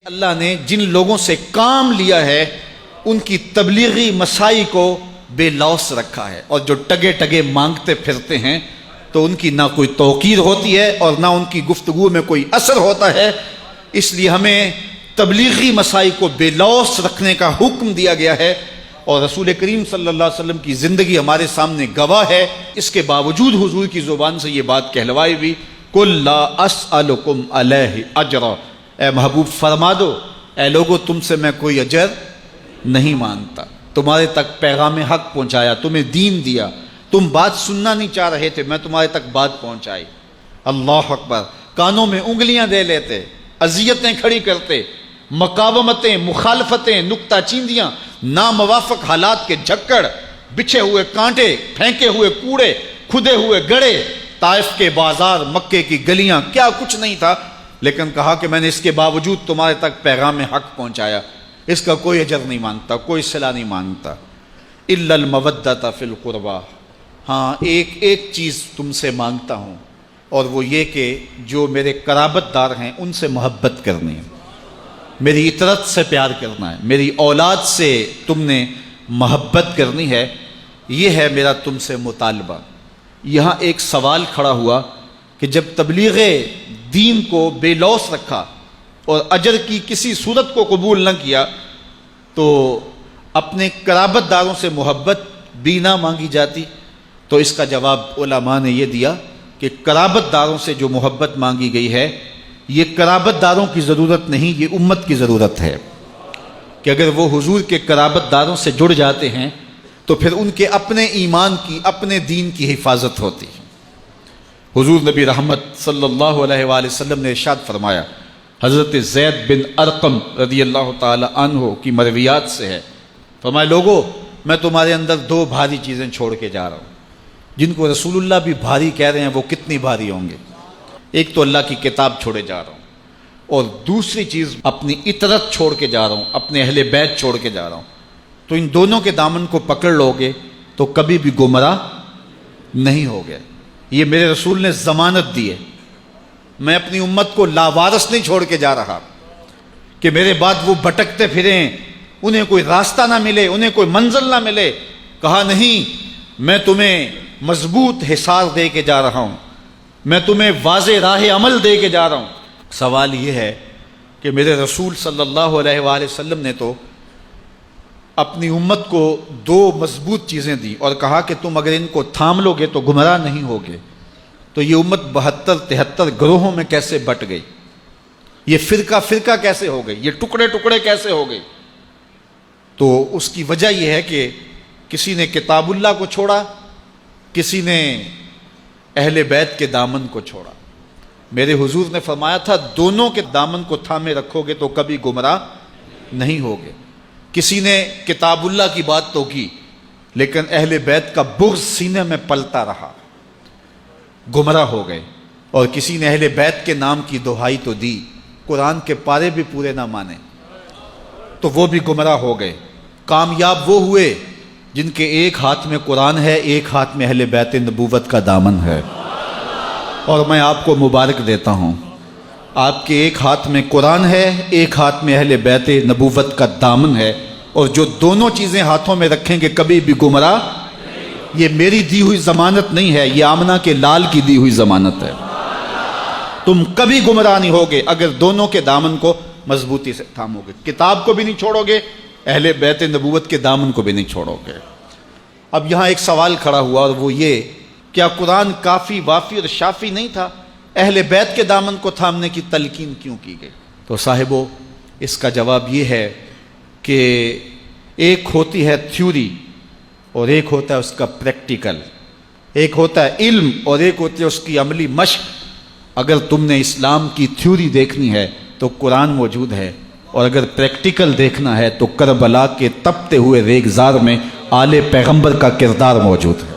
اللہ نے جن لوگوں سے کام لیا ہے ان کی تبلیغی مسائی کو بے لوث رکھا ہے، اور جو ٹگے ٹگے مانگتے پھرتے ہیں تو ان کی نہ کوئی توقیر ہوتی ہے اور نہ ان کی گفتگو میں کوئی اثر ہوتا ہے۔ اس لیے ہمیں تبلیغی مسائی کو بے لوث رکھنے کا حکم دیا گیا ہے، اور رسول کریم صلی اللہ علیہ وسلم کی زندگی ہمارے سامنے گواہ ہے۔ اس کے باوجود حضور کی زبان سے یہ بات کہلوائی بھی، قُل لَا أَسْأَلُكُمْ عَلَيْهِ أَجْرًا، اے محبوب فرما دو اے لوگو تم سے میں کوئی اجر نہیں مانگتا، تمہارے تک پیغام حق پہنچایا، تمہیں دین دیا، تم بات سننا نہیں چاہ رہے تھے، میں تمہارے تک بات پہنچائی۔ اللہ اکبر، کانوں میں انگلیاں دے لیتے، اذیتیں کھڑی کرتے، مقاومتیں، مخالفتیں، نکتہ چیندیاں، ناموافق حالات کے جھکڑ، بچھے ہوئے کانٹے، پھینکے ہوئے کوڑے، کھدے ہوئے گڑے، طائف کے بازار، مکے کی گلیاں، کیا کچھ نہیں تھا، لیکن کہا کہ میں نے اس کے باوجود تمہارے تک پیغام حق پہنچایا، اس کا کوئی اجر نہیں مانگتا، کوئی صلہ نہیں مانگتا۔ الا المودۃ فی القربیٰ، ہاں ایک چیز تم سے مانگتا ہوں، اور وہ یہ کہ جو میرے قرابت دار ہیں ان سے محبت کرنی ہے، میری اطرت سے پیار کرنا ہے، میری اولاد سے تم نے محبت کرنی ہے، یہ ہے میرا تم سے مطالبہ۔ یہاں ایک سوال کھڑا ہوا کہ جب تبلیغ دین کو بے لوث رکھا اور اجر کی کسی صورت کو قبول نہ کیا تو اپنے قرابت داروں سے محبت بھی نہ مانگی جاتی؟ تو اس کا جواب علماء نے یہ دیا کہ قرابت داروں سے جو محبت مانگی گئی ہے یہ قرابت داروں کی ضرورت نہیں، یہ امت کی ضرورت ہے، کہ اگر وہ حضور کے قرابت داروں سے جڑ جاتے ہیں تو پھر ان کے اپنے ایمان کی، اپنے دین کی حفاظت ہوتی ہے۔ حضور نبی رحمت صلی اللہ علیہ وآلہ وسلم نے ارشاد فرمایا، حضرت زید بن ارقم رضی اللہ تعالی عنہ کی مرویات سے ہے، فرمایا لوگو میں تمہارے اندر دو بھاری چیزیں چھوڑ کے جا رہا ہوں، جن کو رسول اللہ بھی بھاری کہہ رہے ہیں، وہ کتنی بھاری ہوں گے؟ ایک تو اللہ کی کتاب چھوڑے جا رہا ہوں، اور دوسری چیز اپنی اطرت چھوڑ کے جا رہا ہوں، اپنے اہل بیت چھوڑ کے جا رہا ہوں۔ تو ان دونوں کے دامن کو پکڑ لو گے تو کبھی بھی گمراہ نہیں ہوگے۔ یہ میرے رسول نے ضمانت دی ہے، میں اپنی امت کو لاوارث نہیں چھوڑ کے جا رہا کہ میرے بعد وہ بھٹکتے پھریں، انہیں کوئی راستہ نہ ملے، انہیں کوئی منزل نہ ملے۔ کہا نہیں، میں تمہیں مضبوط حصار دے کے جا رہا ہوں، میں تمہیں واضح راہ عمل دے کے جا رہا ہوں۔ سوال یہ ہے کہ میرے رسول صلی اللہ علیہ وآلہ وسلم نے تو اپنی امت کو دو مضبوط چیزیں دی اور کہا کہ تم اگر ان کو تھام لو گے تو گمراہ نہیں ہوگے، تو یہ امت 72-73 گروہوں میں کیسے بٹ گئی؟ یہ فرقہ فرقہ کیسے ہو گئی؟ یہ ٹکڑے ٹکڑے کیسے ہو گئی؟ تو اس کی وجہ یہ ہے کہ کسی نے کتاب اللہ کو چھوڑا، کسی نے اہل بیت کے دامن کو چھوڑا۔ میرے حضور نے فرمایا تھا دونوں کے دامن کو تھامے رکھو گے تو کبھی گمراہ نہیں ہوگے۔ کسی نے کتاب اللہ کی بات تو کی لیکن اہل بیت کا بغض سینے میں پلتا رہا، گمراہ ہو گئے، اور کسی نے اہل بیت کے نام کی دہائی تو دی، قرآن کے پارے بھی پورے نہ مانے تو وہ بھی گمراہ ہو گئے۔ کامیاب وہ ہوئے جن کے ایک ہاتھ میں قرآن ہے، ایک ہاتھ میں اہل بیت نبوت کا دامن ہے، اور میں آپ کو مبارک دیتا ہوں، آپ کے ایک ہاتھ میں قرآن ہے، ایک ہاتھ میں اہل بیت نبوت کا دامن ہے، اور جو دونوں چیزیں ہاتھوں میں رکھیں گے کبھی بھی گمراہ، یہ میری دی ہوئی ضمانت نہیں ہے، یہ آمنہ کے لال کی دی ہوئی ضمانت ہے۔ تم کبھی گمراہ نہیں ہوگے اگر دونوں کے دامن کو مضبوطی سے تھامو گے، کتاب کو بھی نہیں چھوڑو گے، اہل بیت نبوت کے دامن کو بھی نہیں چھوڑو گے۔ اب یہاں ایک سوال کھڑا ہوا، اور وہ یہ، کیا قرآن کافی وافی اور شافی نہیں تھا؟ اہل بیت کے دامن کو تھامنے کی تلقین کیوں کی گئی؟ تو صاحبو اس کا جواب یہ ہے کہ ایک ہوتی ہے تھیوری اور ایک ہوتا ہے اس کا پریکٹیکل، ایک ہوتا ہے علم اور ایک ہوتی ہے اس کی عملی مشق۔ اگر تم نے اسلام کی تھیوری دیکھنی ہے تو قرآن موجود ہے، اور اگر پریکٹیکل دیکھنا ہے تو کربلا کے تپتے ہوئے ریگزار میں آل پیغمبر کا کردار موجود ہے۔